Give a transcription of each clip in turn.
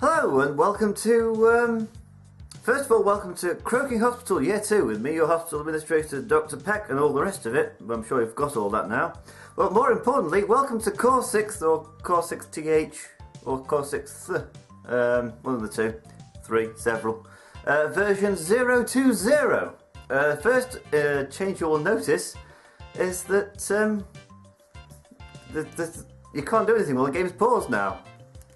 Hello and welcome to, first of all, welcome to Croaking Hospital Year 2 with me, your hospital administrator, Dr. Peck, and all the rest of it. I'm sure you've got all that now. But more importantly, welcome to Corsixth, or Corsixth TH, or Corsixth, one of the two, three, several, version 020. First change you will notice is that you can't do anything while the game's paused now.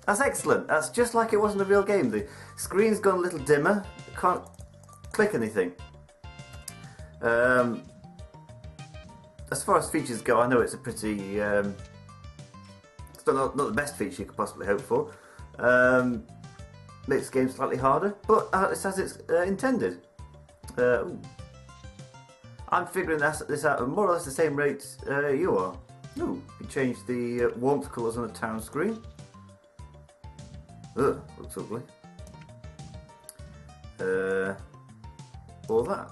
That's excellent. That's just like it wasn't a real game. The screen's gone a little dimmer. You can't click anything. As far as features go, I know it's a pretty... it's not the best feature you could possibly hope for. Makes the game slightly harder, but it's as it's intended. I'm figuring this out at more or less the same rate you are. Ooh, you changed the warmth colours on the town screen. Ugh, looks ugly. Or that.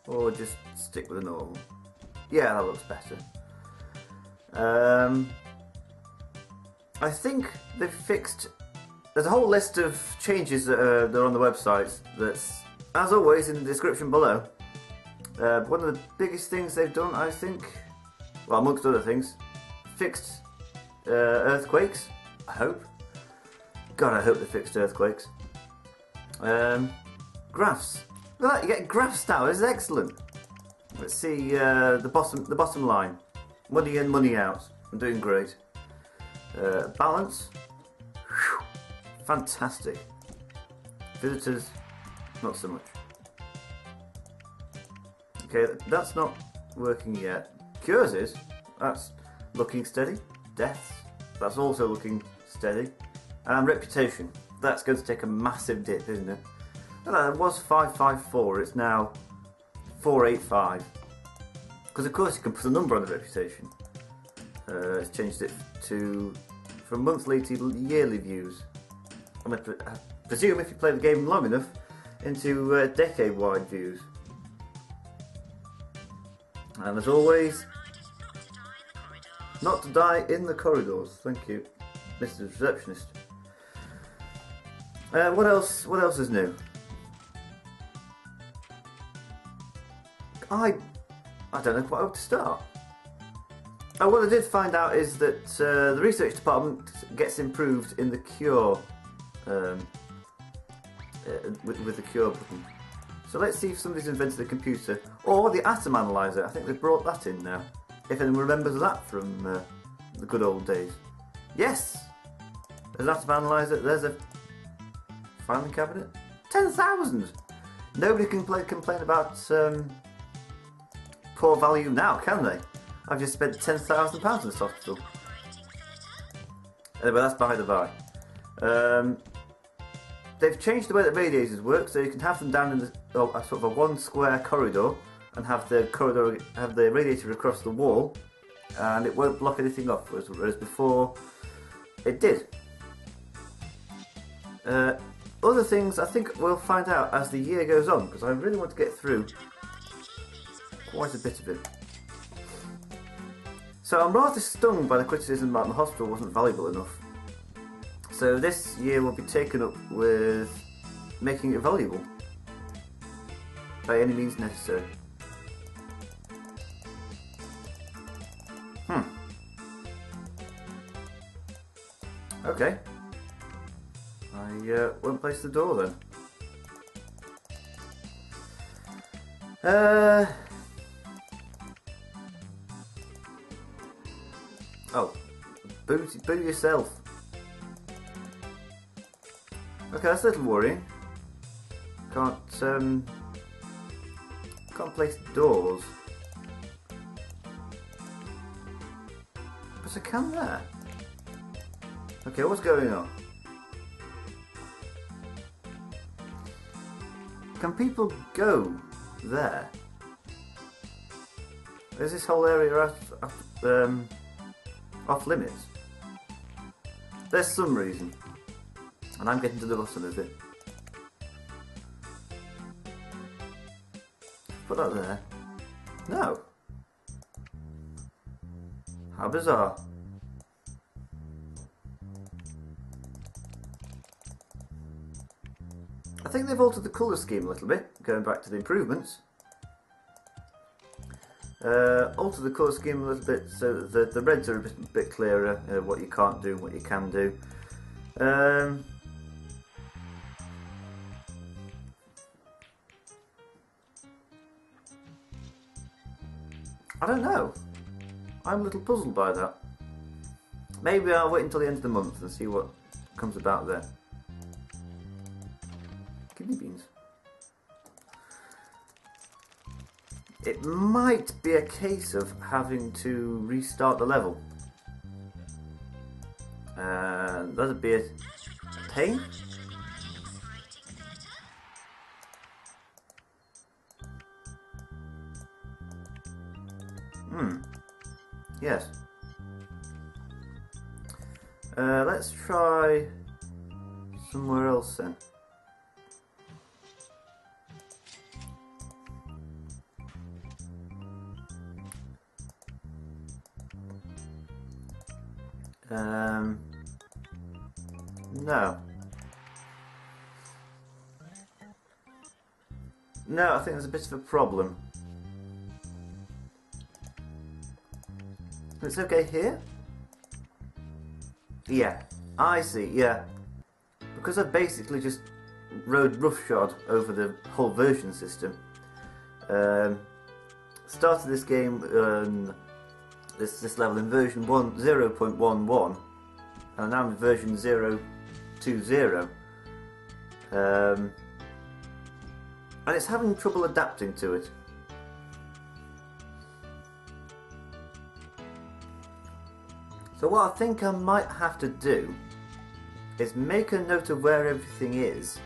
Or just stick with a normal. Yeah, that looks better. I think they've fixed... There's a whole list of changes that are on the website that's, as always, in the description below. One of the biggest things they've done, I think, well, amongst other things, fixed earthquakes, I hope. God, I hope they fixed earthquakes. Graphs. Look at that, you get graphs now. This is excellent. Let's see the bottom line. Money in, money out. I'm doing great. Balance. Whew. Fantastic. Visitors, not so much. Okay, that's not working yet. Cures is. That's looking steady. Deaths. That's also looking steady. And reputation, that's going to take a massive dip, isn't it? It was 554, it's now 485. Because of course you can put a number on the reputation. It's changed it to from monthly to yearly views. I presume if you play the game long enough, into decade-wide views. And as always, not to die in the corridors. Thank you, Mr. Receptionist. What else is new? I don't know quite how to start. Oh, what I did find out is that the research department gets improved in the cure with the cure button. So let's see if somebody's invented a computer or the atom analyzer. I think they've brought that in now. If anyone remembers that from the good old days. Yes, there's an atom analyzer. There's a filing cabinet. 10,000. Nobody can complain about poor value now, can they? I've just spent £10,000 in this hospital. Anyway, that's by the by. They've changed the way that radiators work, so you can have them down in the, sort of a one square corridor, and have the radiator across the wall, and it won't block anything off, whereas before it did. Other things I think we'll find out as the year goes on, because I really want to get through quite a bit of it. So I'm rather stung by the criticism that the hospital wasn't valuable enough. So this year will be taken up with making it valuable by any means necessary. Okay. I won't place the door then. Oh, boo yourself. Okay, that's a little worrying. Can't place doors. But I can there. Okay, what's going on? Can people go there? Is this whole area off limits? There's some reason, and I'm getting to the bottom of it. Put that there. No. How bizarre. I think they've altered the colour scheme a little bit, going back to the improvements. Alter the colour scheme a little bit so that the reds are a bit clearer, what you can't do and what you can do. I don't know. I'm a little puzzled by that. Maybe I'll wait until the end of the month and see what comes about there. Kidney beans. It might be a case of having to restart the level. That'd be a pain. Yes. Let's try somewhere else then. No. No, I think there's a bit of a problem. It's okay here? Yeah, I see, yeah. Because I basically just rode roughshod over the whole version system. Started this game, this level in version 0.11, and now I'm in version 0.20. And it's having trouble adapting to it. So what I think I might have to do is make a note of where everything is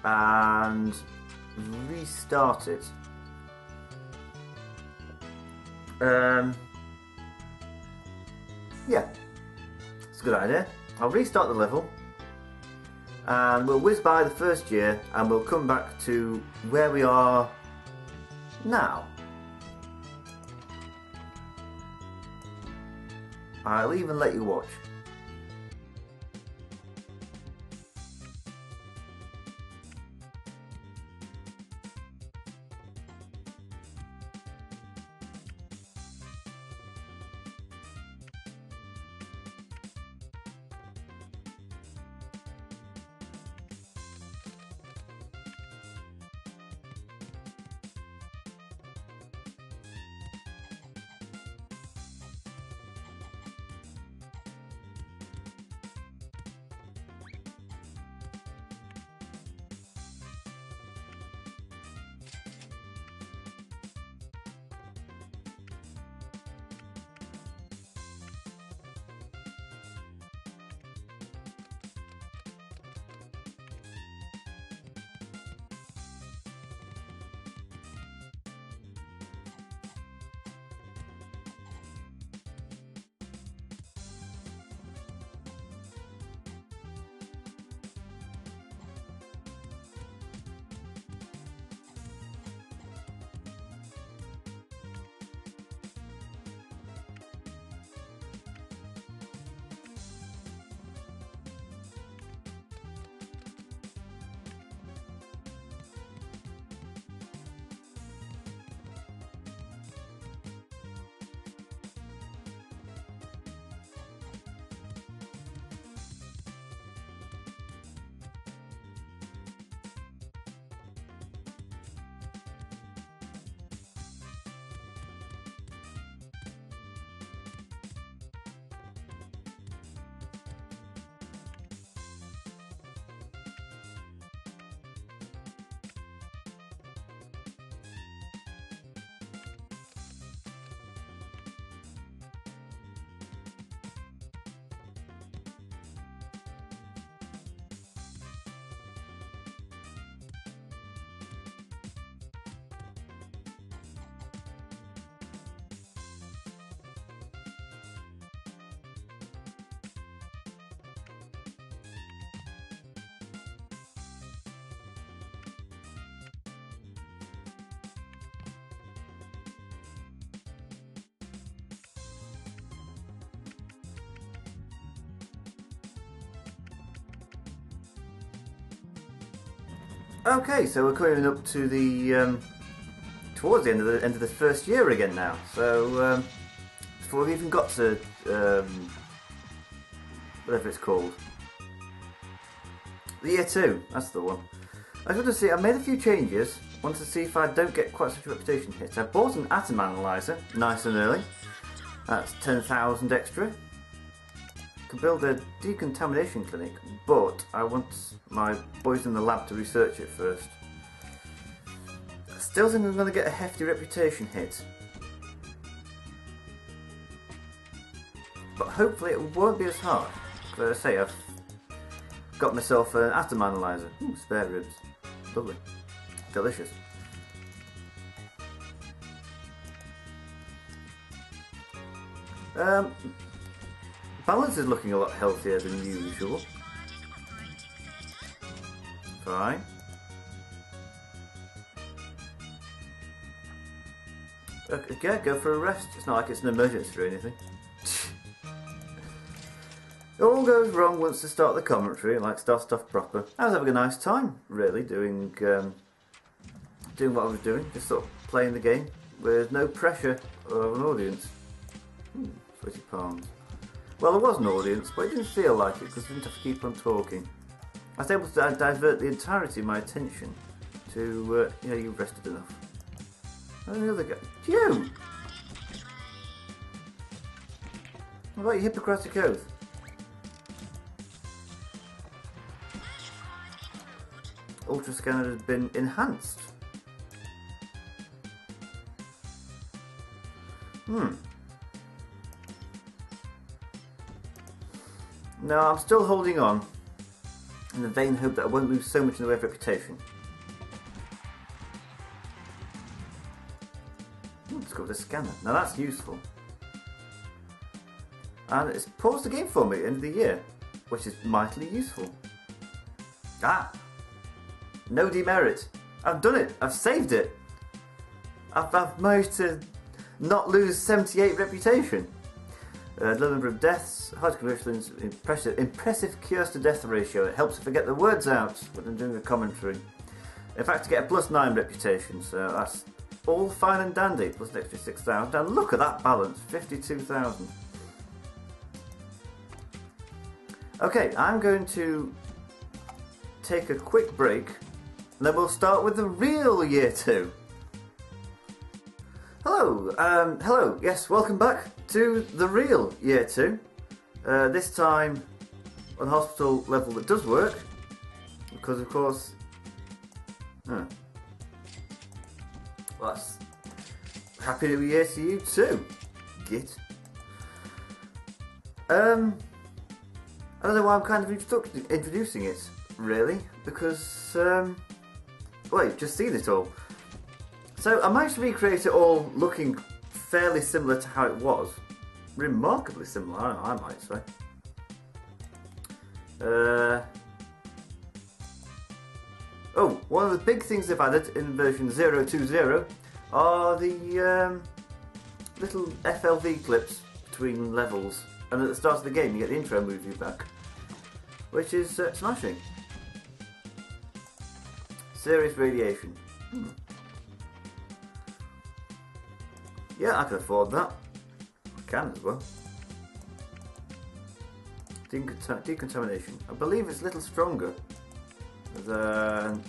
and restart it. Yeah, it's a good idea. I'll restart the level and we'll whiz by the first year and we'll come back to where we are now. I'll even let you watch. Okay, so we're coming up to the towards the end of the first year again now. So before we've even got to whatever it's called, the year 2. That's the one. I just want to see. I made a few changes. Want to see if I don't get quite such a reputation hit. I bought an atom analyzer, nice and early. That's 10,000 extra. Can build a decontamination clinic, but I want my boys in the lab to research it first. Still think I'm going to get a hefty reputation hit, but hopefully it won't be as hard. Because I say, I've got myself an atom analyzer. Ooh, spare ribs, lovely, delicious. Balance is looking a lot healthier than usual. Fine. Okay, go for a rest. It's not like it's an emergency or anything. It all goes wrong once they start the commentary, like start stuff proper. I was having a nice time, really, doing what I was doing, just sort of playing the game with no pressure of an audience. Sweaty palms. Well, there was an audience, but it didn't feel like it because I didn't have to keep on talking. I was able to divert the entirety of my attention to, you know, you've rested enough. And the other guy, you! What about your Hippocratic Oath? Ultra scanner has been enhanced. No, I'm still holding on in the vain hope that I won't lose so much in the way of reputation. Let's go with the scanner. Now that's useful. And it's paused the game for me at the end of the year, which is mightily useful. Ah! No demerit. I've done it. I've saved it. I've managed to not lose 78 reputation. Low number of deaths, high conversions, impressive cures to death ratio. It helps to forget the words out when I'm doing a commentary. In fact, to get a +9 reputation, so that's all fine and dandy. Plus an extra 6,000. And look at that balance, 52,000. Okay, I'm going to take a quick break, and then we'll start with the real year 2. Hello, hello, yes, welcome back to the real year 2. This time on a hospital level that does work, because of course, well, that's happy new year to you too, git. I don't know why I'm kind of introducing it, really, because, well, you've just seen it all. So I managed to recreate it all looking fairly similar to how it was. Remarkably similar, I might say. Oh, one of the big things they've added in version 0.20 are the little FLV clips between levels. And at the start of the game you get the intro movie back, which is smashing. Serious radiation. Yeah, I can afford that. I can as well. Decontamination. I believe it's a little stronger than...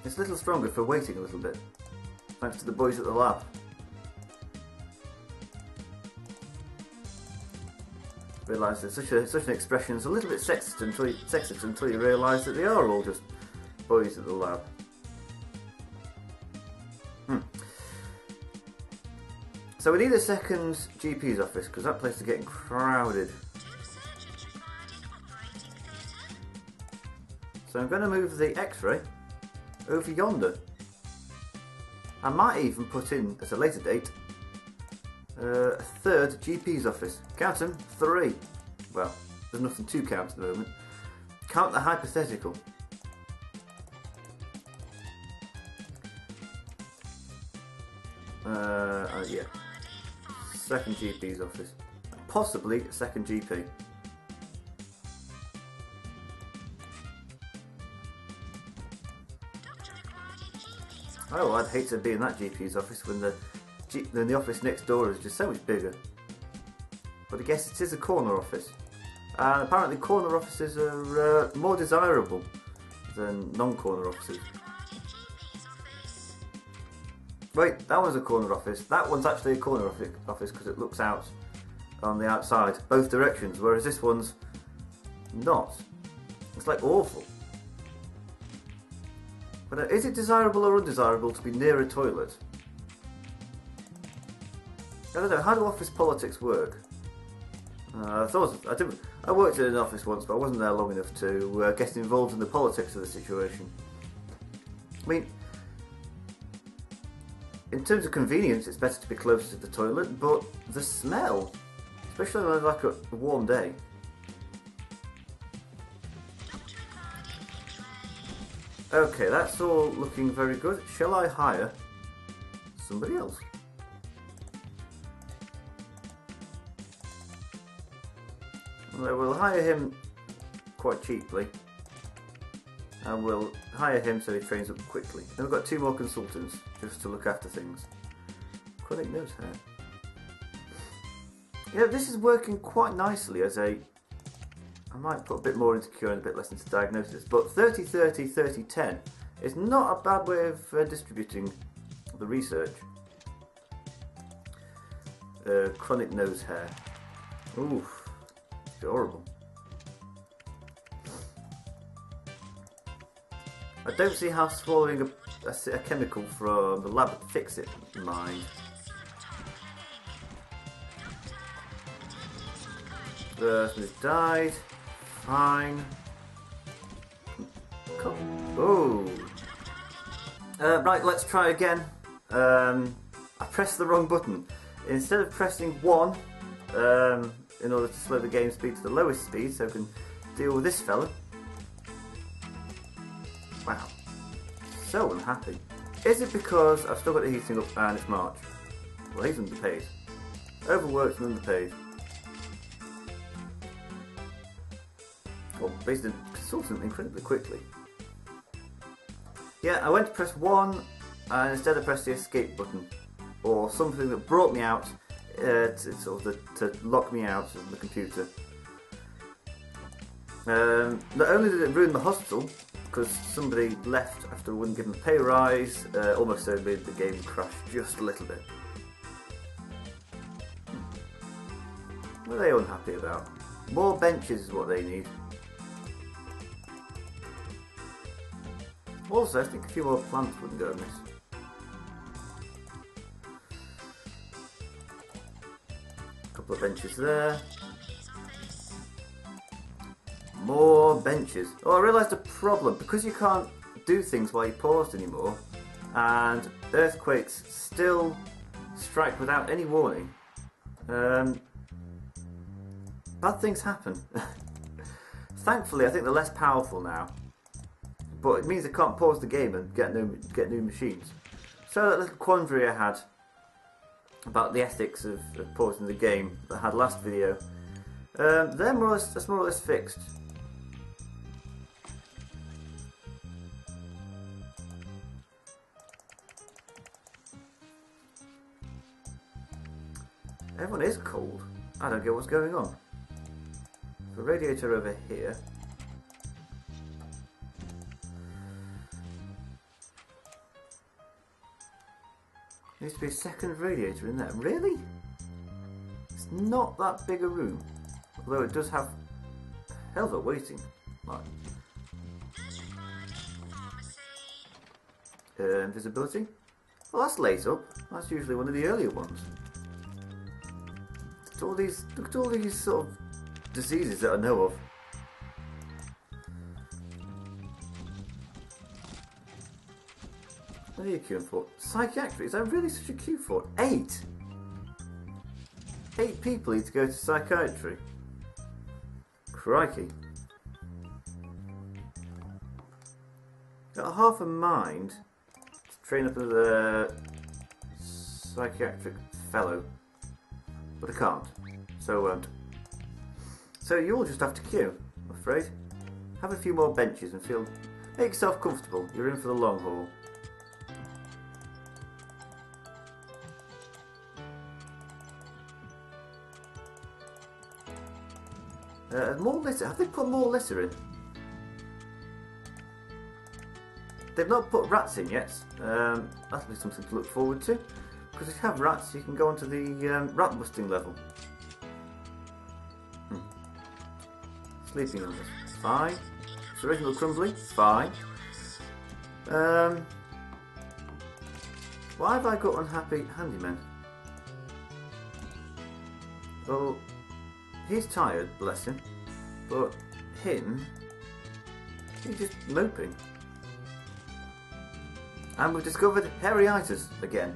It's a little stronger for waiting a little bit, thanks to the boys at the lab. Realise that such an expression is a little bit sexist until you realise that they are all just boys at the lab. So we need a second GP's office because that place is getting crowded. So I'm going to move the X-ray over yonder. I might even put in, at a later date, a third GP's office. Count them, 3. Well, there's nothing to count at the moment. Count the hypothetical. Yeah. Second GP's office. Possibly a second GP. Oh, I'd hate to be in that GP's office when the office next door is just so much bigger. But I guess it is a corner office. And apparently corner offices are more desirable than non-corner offices. Wait, that was a corner office. That one's actually a corner office because it looks out on the outside, both directions, whereas this one's not. It's like awful. But is it desirable or undesirable to be near a toilet? I don't know, how do office politics work? I worked in an office once, but I wasn't there long enough to get involved in the politics of the situation. I mean, in terms of convenience, it's better to be closer to the toilet, but the smell, especially on like a warm day. Okay, that's all looking very good. Shall I hire somebody else? Well, we'll hire him quite cheaply, and we'll hire him so he trains up quickly. And we've got 2 more consultants just to look after things. Chronic nose hair. Yeah, this is working quite nicely as a... I might put a bit more into cure and a bit less into diagnosis, but 30-30, 30-10 is not a bad way of distributing the research. Chronic nose hair. Oof. Horrible. I don't see how swallowing a chemical from the lab would fix it, mind. Somebody's died. Fine. Cool. Oh. Right, let's try again. I pressed the wrong button. Instead of pressing 1, in order to slow the game speed to the lowest speed so I can deal with this fella. Wow. So unhappy. Is it because I've still got the heating up and it's March? Well, he's underpaid. Overworked and underpaid. Well, basically consultant incredibly quickly. Yeah, I went to press 1 and instead I pressed the escape button. Or something that brought me out to lock me out of the computer. Not only did it ruin the hospital, because somebody left after I wouldn't give them a pay rise, almost so made the game crash just a little bit. What are they unhappy about? More benches is what they need. Also, I think a few more plants wouldn't go amiss. Couple of benches there. More benches. Oh, I realised a problem. Because you can't do things while you're paused anymore, and earthquakes still strike without any warning, bad things happen. Thankfully, I think they're less powerful now, but it means I can't pause the game and get new machines. So that little quandary I had about the ethics of pausing the game that I had last video, that's more or less fixed. Everyone is cold. I don't get what's going on. The radiator over here. Needs to be a second radiator in there. Really? It's not that big a room. Although it does have hell of a waiting line. Invisibility? Well, that's late up. That's usually one of the earlier ones. Look at all these sort of diseases that I know of. What are you queuing for? Psychiatry? Is that really such a queue for? 8? 8 people need to go to psychiatry. Crikey. Got half a mind to train up as a psychiatric fellow. But I can't, so I won't. So you'll just have to queue, I'm afraid. Have a few more benches and make yourself comfortable. You're in for the long haul. More litter. Have they put more litter in? They've not put rats in yet. That'll be something to look forward to. Because if you have rats, you can go onto the rat busting level. Sleeping numbers. Fine. It's original crumbly. Fine. Why have I got unhappy handyman? Well, he's tired, bless him. But him, he's just moping. And we've discovered haireitis again.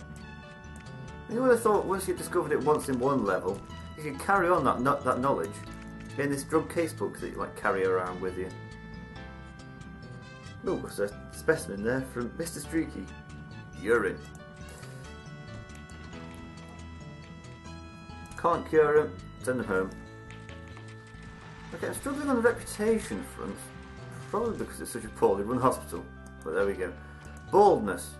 You would have thought once you've discovered it once in one level, you could carry on that knowledge in this drug casebook that you like carry around with you. Oh, there's a specimen there from Mr. Streaky. Urine. Can't cure him, send him home. Okay, I'm struggling on the reputation front, probably because it's such a poorly run hospital, but there we go. Baldness.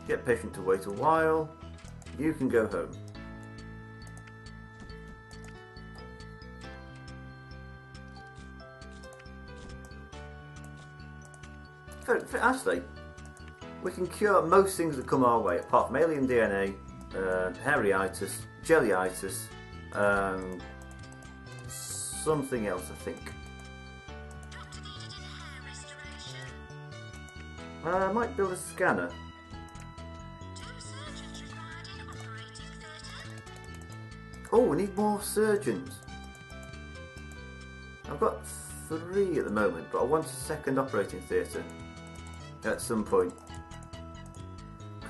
Get patient to wait a while, you can go home. Actually, we can cure most things that come our way, apart from alien DNA, haireitis, jellyitis, something else I think. I might build a scanner. Oh, we need more surgeons. I've got 3 at the moment, but I want a second operating theatre at some point.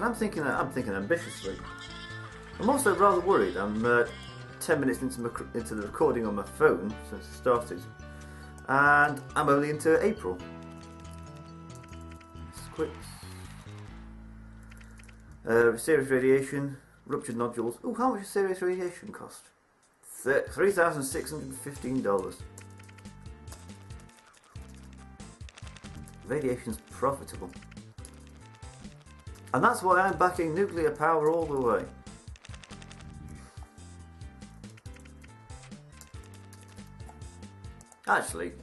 I'm thinking ambitiously. I'm also rather worried. I'm 10 minutes into the recording on my phone since it started, and I'm only into April. Squicks. Serious radiation, ruptured nodules. Oh, how much does serious radiation cost? $3,615. Radiation's profitable. And that's why I'm backing nuclear power all the way. Actually,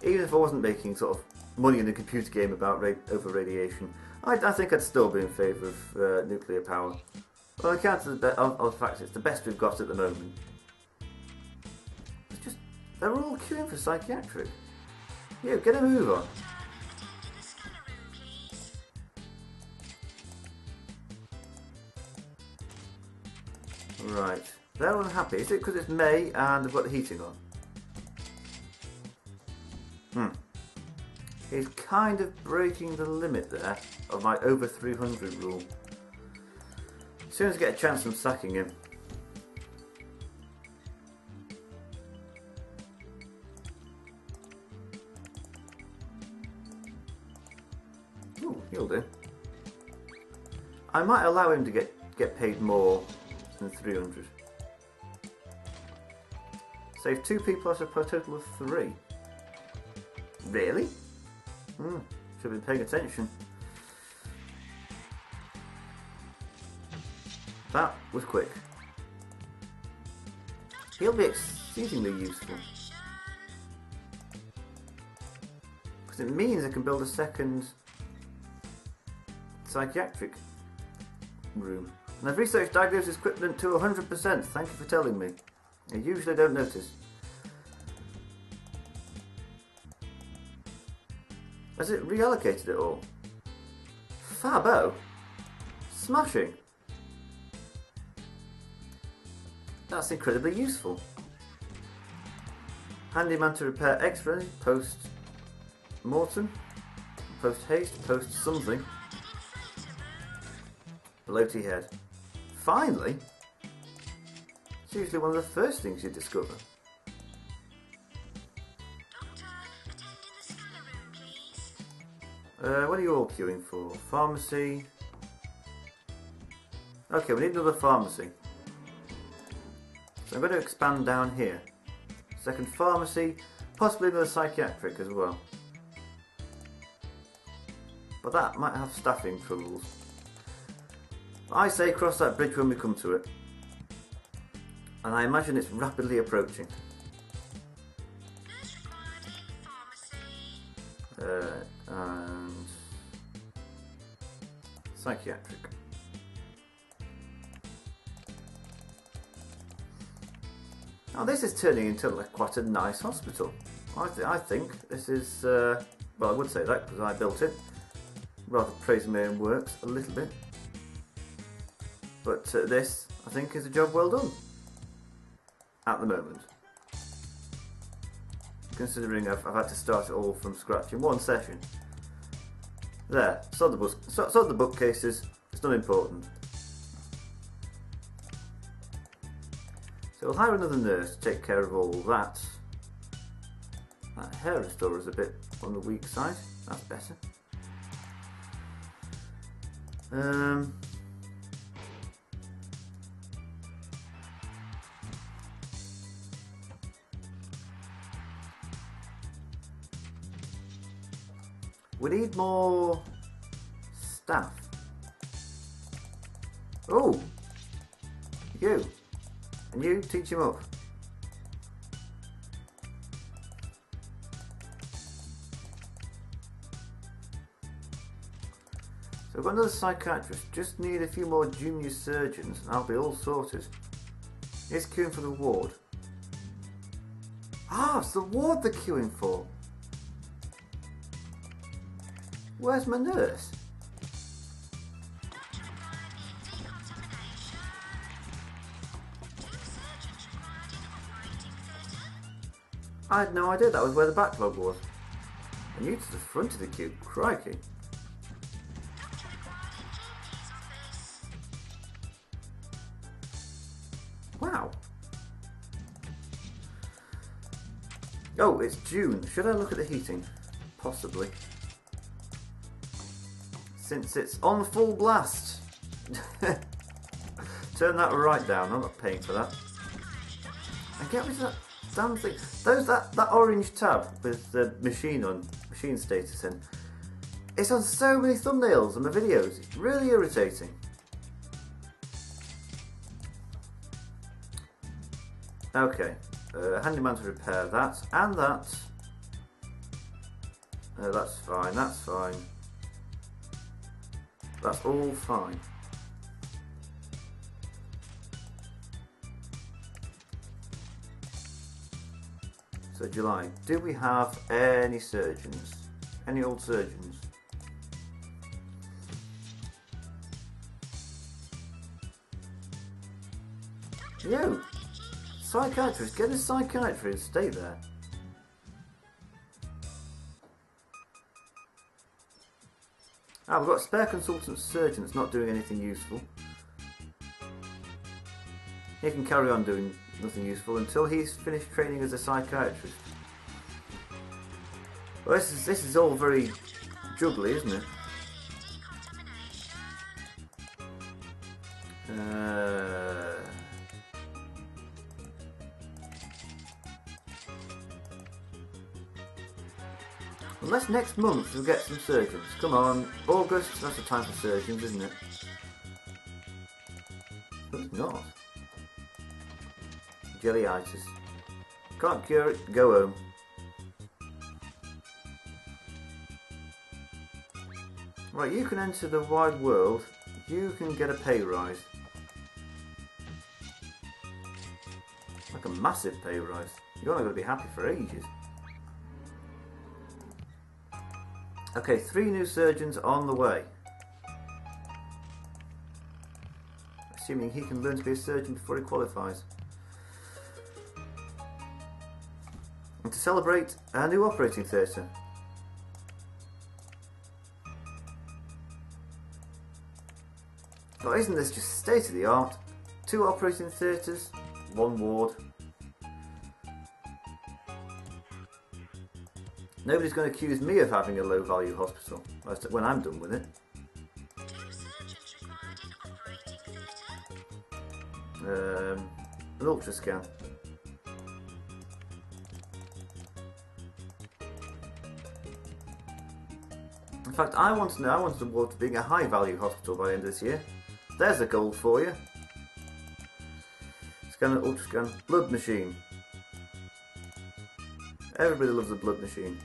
even if I wasn't making sort of money in a computer game about over radiation, I think I'd still be in favour of nuclear power. On account of the fact it's the best we've got at the moment. It's just, they're all queuing for psychiatric. Yeah, get a move on. Right, they're unhappy. Is it because it's May and I've got the heating on? He's kind of breaking the limit there of my over 300 rule. As soon as I get a chance, I'm sacking him. Ooh, he'll do. I might allow him to get paid more than 300. Save 2 people out of a total of 3. Really? Should have been paying attention. That was quick. He'll be exceedingly useful. Because it means I can build a second psychiatric room. And I've researched diagnosis equipment to 100%. Thank you for telling me. I usually don't notice. Has it reallocated it all? Fabo! Smashing! That's incredibly useful. Handyman to repair X-ray, post-mortem, post-haste, post-something. Bloaty head. Finally! It's usually one of the first things you discover. What are you all queuing for? Pharmacy. Okay, we need another pharmacy. So I'm going to expand down here. Second pharmacy, possibly another psychiatric as well. But that might have staffing troubles. I say cross that bridge when we come to it. And I imagine it's rapidly approaching. And psychiatric. Now this is turning into quite a nice hospital. I think this is, well, I would say that because I built it. Rather praising my own works a little bit. But this, I think, is a job well done. At the moment. Considering I've had to start it all from scratch in one session. There, sod the bookcases, it's not important. So we'll hire another nurse to take care of all that. That hair restorer is a bit on the weak side, that's better. We need more staff. Oh, you. And you, teach him up. So I've got another psychiatrist. Just need a few more junior surgeons and I'll be all sorted. He's queuing for the ward. Ah, it's the ward they're queuing for. Where's my nurse? I had no idea that was where the backlog was. And you to the front of the queue, crikey. Wow. Oh, it's June. Should I look at the heating? Possibly. Since it's on full blast. Turn that right down, I'm not paying for that. And get rid of that damn thing. That orange tab with the machine status in. It's on so many thumbnails and my videos. It's really irritating. Okay, handyman to repair that and that. That's fine, that's fine. That's all fine. So July, do we have any surgeons? Any old surgeons? You! Psychiatrist, get a psychiatrist, stay there. Ah, we've got a spare consultant surgeon that's not doing anything useful. He can carry on doing nothing useful until he's finished training as a psychiatrist. Well, this is all very juggly, isn't it? Unless next month we'll get some surgeons. Come on, August, that's the time for surgeons, isn't it? But it's not. Jellyitis. Can't cure it, go home. Right, you can enter the wide world. You can get a pay rise. Like a massive pay rise. You're not going to be happy for ages. Okay, 3 new surgeons on the way. Assuming he can learn to be a surgeon before he qualifies. And to celebrate our new operating theatre. Oh, isn't this just state of the art? 2 operating theatres, 1 ward. Nobody's going to accuse me of having a low value hospital when I'm done with it. An ultrascan. In fact, I want the ward to being a high value hospital by the end of this year. There's a goal for you. Scanner, ultra scan, blood machine. Everybody loves a blood machine.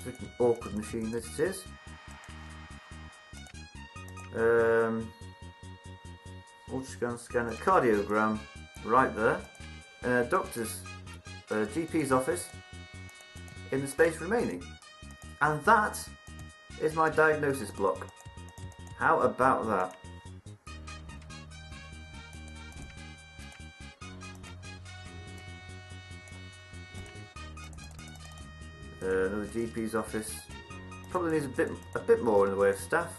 Such an awkward machine that it is. Ultrascan scanner, cardiogram, right there. Doctor's, GP's office in the space remaining. And that is my diagnosis block. How about that? Another GP's office. Probably needs a bit more in the way of staff.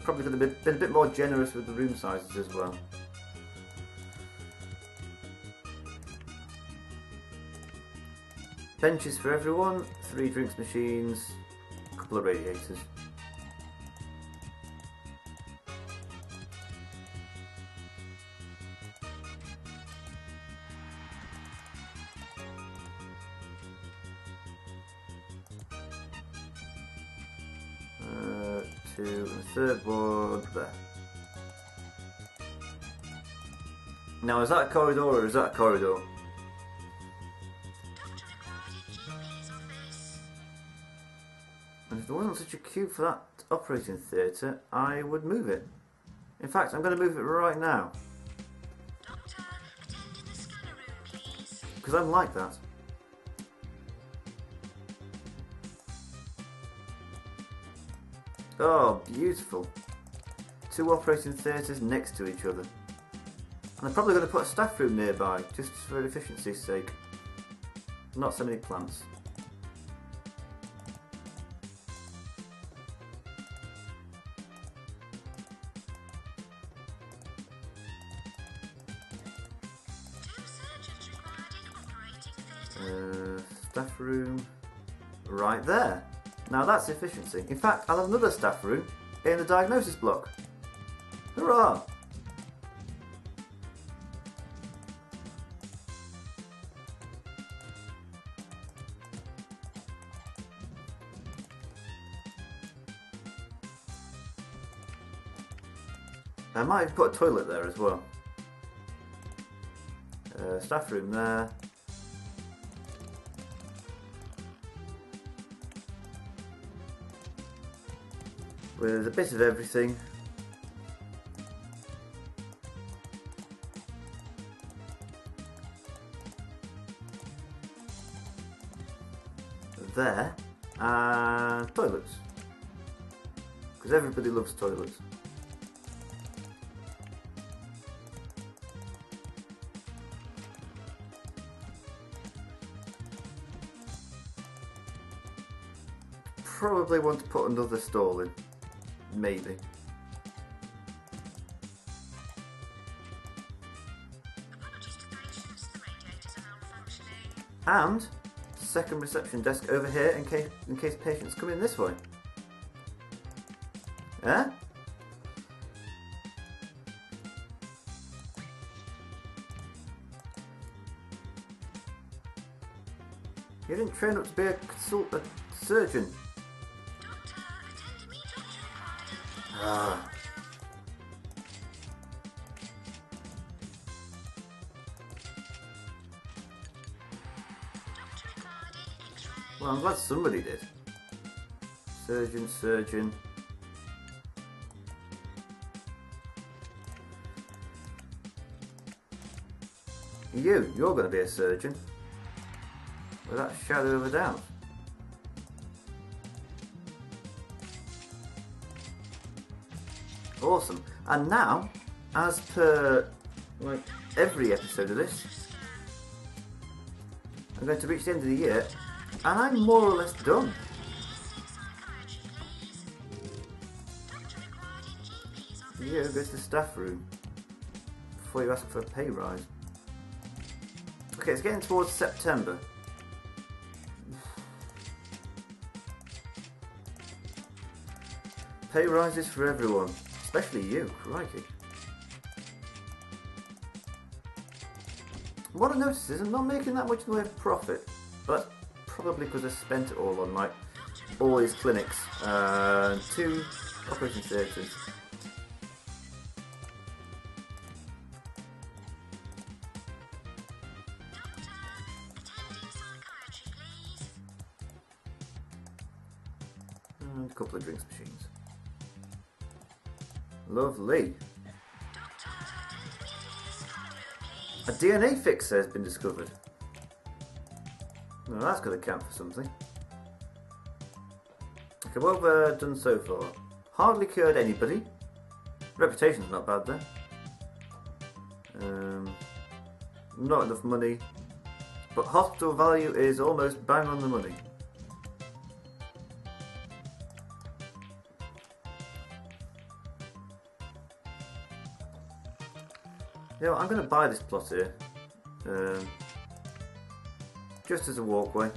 Probably could have been a bit more generous with the room sizes as well. Benches for everyone, 3 drinks machines, a couple of radiators. Two, and the third one there. Now, is that a corridor or is that a corridor? And if there wasn't such a queue for that operating theatre, I would move it. In fact, I'm going to move it right now. Doctor, attend to the scanner room, please. Because I'm like that. Oh, beautiful. 2 operating theatres next to each other. And I'm probably going to put a staff room nearby, just for efficiency's sake. Not so many plants. Staff room right there. Now that's efficiency. In fact, I'll have another staff room in the diagnosis block. Hurrah! I might have put a toilet there as well. Staff room there. With a bit of everything. There. And toilets. Because everybody loves toilets. Probably want to put another stall in. Maybe. And second reception desk over here in case patients come in this way. Eh? You didn't train up to be a surgeon. Well, I'm glad somebody did. Surgeon, surgeon. You're going to be a surgeon. Without a shadow of a doubt. Awesome. And now, as per like every episode of this, I'm going to reach the end of the year and I'm more or less done. You go to the staff room before you ask for a pay rise. Okay, it's getting towards September. Pay rises for everyone. Especially you, crikey. What I notice is I'm not making that much in the way of profit, but probably because I spent it all on like all these clinics and 2 operation theatres. And a couple of drinks machines. Lovely. A DNA fixer has been discovered. Well, that's got to count for something. Okay, what have I done so far? Hardly cured anybody. Reputation's not bad there. Not enough money. But hospital value is almost bang on the money. You know, I'm going to buy this plot here. Just as a walkway.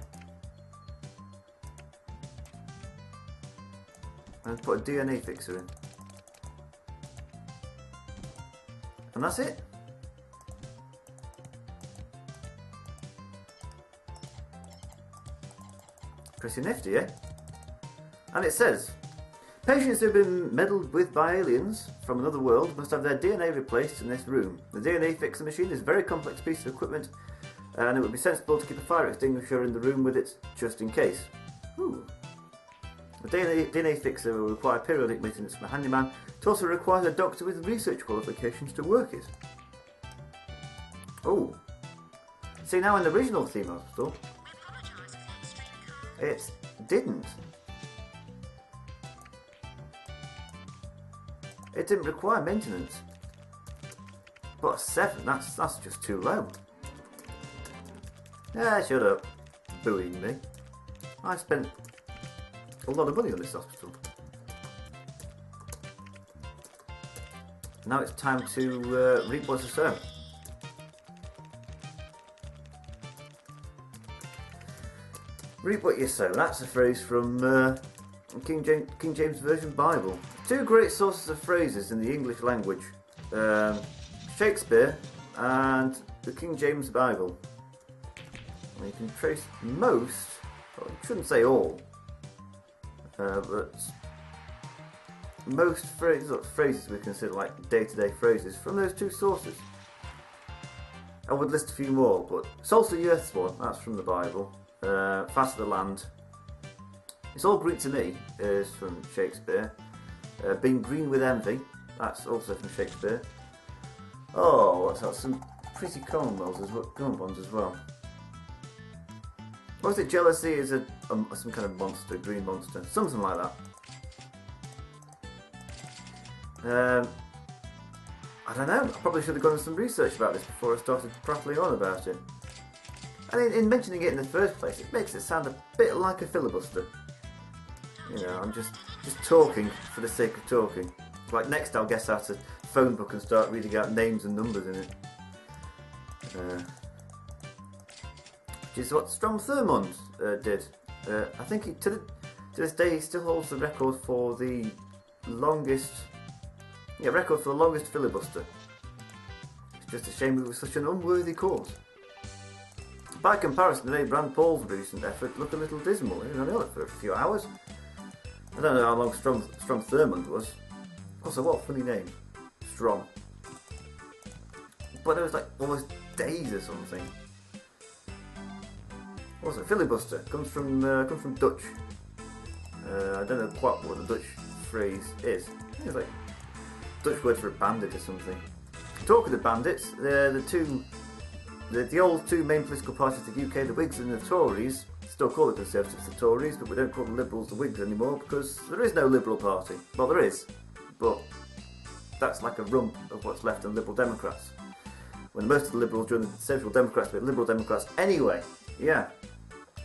And put a DNA fixer in. And that's it. Pretty nifty, eh? And it says, patients who have been meddled with by aliens from another world must have their DNA replaced in this room. The DNA fixer machine is a very complex piece of equipment, and it would be sensible to keep a fire extinguisher in the room with it, just in case. Ooh. The DNA fixer will require periodic maintenance from a handyman. It also requires a doctor with research qualifications to work it. Oh. See, now in the original theme hospital, it didn't. It didn't require maintenance. But a 7, that's just too low. Yeah, shut up. Booing me. I spent a lot of money on this hospital. Now it's time to reap what you sow. Reap what you sow. That's a phrase from King James Version Bible. 2 great sources of phrases in the English language. Shakespeare and the King James Bible. And you can trace most, well, I shouldn't say all, but most phrases we consider like day-to-day phrases from those 2 sources. I would list a few more, but Salt of the Earth's one, that's from the Bible. Fast of the Land. It's all Greek to me is from Shakespeare. Being green with envy, that's also from Shakespeare. Oh, what's that? Some pretty common ones as well. What was it? Jealousy is some kind of monster, green monster, something like that. I don't know. I probably should have done some research about this before I started prattling on about it. And in mentioning it in the first place, it makes it sound a bit like a filibuster. You know, I'm just talking for the sake of talking. Like next I'll guess out a phone book and start reading out names and numbers in it. Which is what Strom Thurmond did. I think to this day he still holds the record for the longest filibuster. It's just a shame it was such an unworthy cause. By comparison, today Rand Paul's recent effort looked a little dismal. He was only on it for a few hours. I don't know how long Strom Thurmond was. Also, what a funny name, Strom. But it was like almost days or something. What's it? Filibuster comes from Dutch. I don't know quite what the Dutch phrase is. I think it's like Dutch word for a bandit or something. Talking of bandits, the old 2 main political parties of the UK, the Whigs and the Tories. Still call the Conservatives the Tories, but we don't call the Liberals the Whigs anymore because there is no Liberal Party. Well, there is, but that's like a rump of what's left of Liberal Democrats. When most of the Liberals joined the Social Democrats, but Liberal Democrats anyway. Yeah,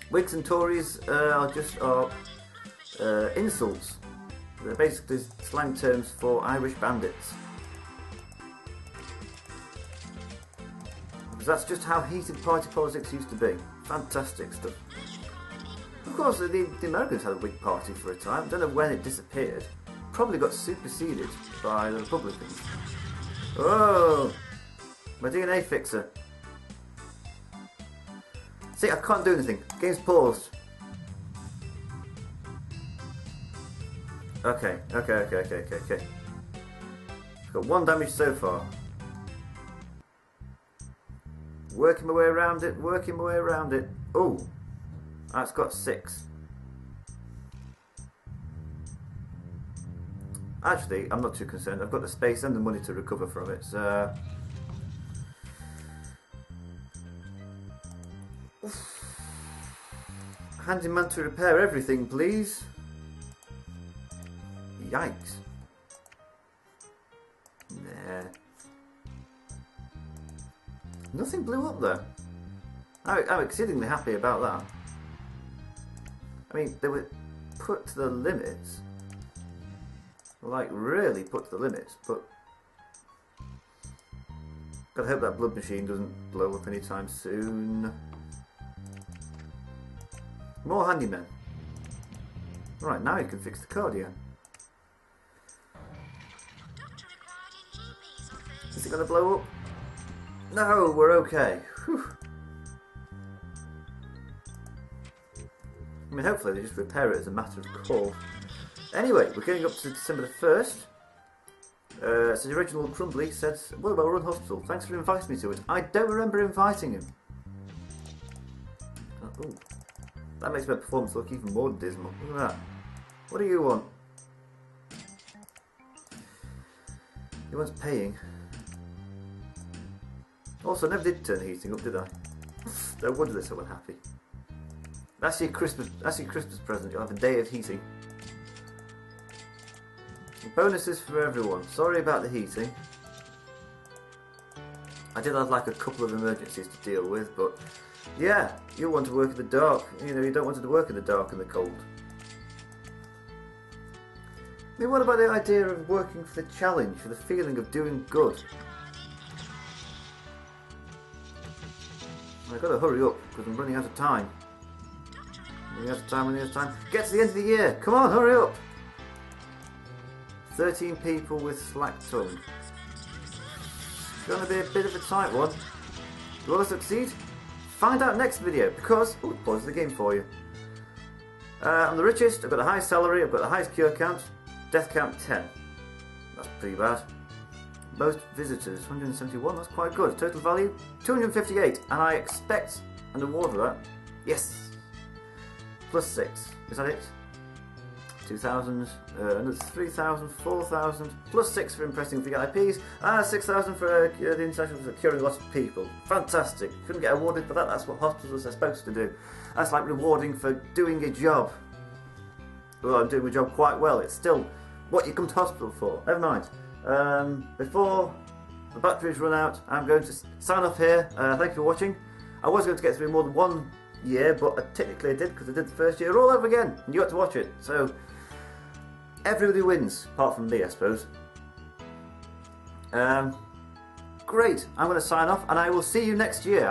Whigs and Tories are insults. They're basically slang terms for Irish bandits. Because that's just how heated party politics used to be. Fantastic stuff. Of course, the Americans had a Whig party for a time. I don't know when it disappeared. Probably got superseded by the Republicans. Oh, my DNA fixer. See, I can't do anything. Game's paused. Okay. Got 1 damage so far. Working my way around it. Oh, that's got 6. Actually, I'm not too concerned. I've got the space and the money to recover from it. So, handyman to repair everything, please. Yikes. Nah. Nothing blew up there. I'm exceedingly happy about that. I mean, they were put to the limits. Like, really put to the limits, but gotta hope that blood machine doesn't blow up anytime soon. More handymen. Right, now you can fix the cardio. Is it gonna blow up? No, we're okay. Whew. I mean, hopefully they just repair it as a matter of course. Anyway, we're getting up to December the 1st. So the original Crumbly says, "What about Run Hospital? Thanks for inviting me to it." I don't remember inviting him. Oh, that makes my performance look even more dismal. Look at that. What do you want? He wants paying. Also, I never did turn the heating up, did I? No wonder they're so unhappy. That's your Christmas present. You'll have a day of heating. Bonuses for everyone. Sorry about the heating. I did have like a couple of emergencies to deal with, but yeah, you want to work in the dark. You know, you don't want to work in the dark and the cold. I mean, what about the idea of working for the challenge, for the feeling of doing good? I've got to hurry up because I'm running out of time. Running out of time. Get to the end of the year. Come on, hurry up. 13 people with slack tongue. It's going to be a bit of a tight one. Do you want to succeed? Find out next video because... Oh, pause the game for you. I'm the richest, I've got the highest salary, I've got the highest cure count, death count 10. That's pretty bad. Most visitors, 171, that's quite good. Total value, 258, and I expect an award for that. Yes! Plus 6, is that it? 2,000, another 3,000, 4,000, plus 6 for impressing VIPs, 6,000 for the international for curing lots of people. Fantastic. Couldn't get awarded for that, that's what hospitals are supposed to do. That's like rewarding for doing a job. Well, I'm doing my job quite well. It's still what you come to hospital for. Never mind. Before the batteries run out, I'm going to sign off here. Thank you for watching. I was going to get through more than 1 year, but technically I did because I did the first year all over again, and you got to watch it. So everybody wins, apart from me, I suppose. Great. I'm going to sign off, and I will see you next year.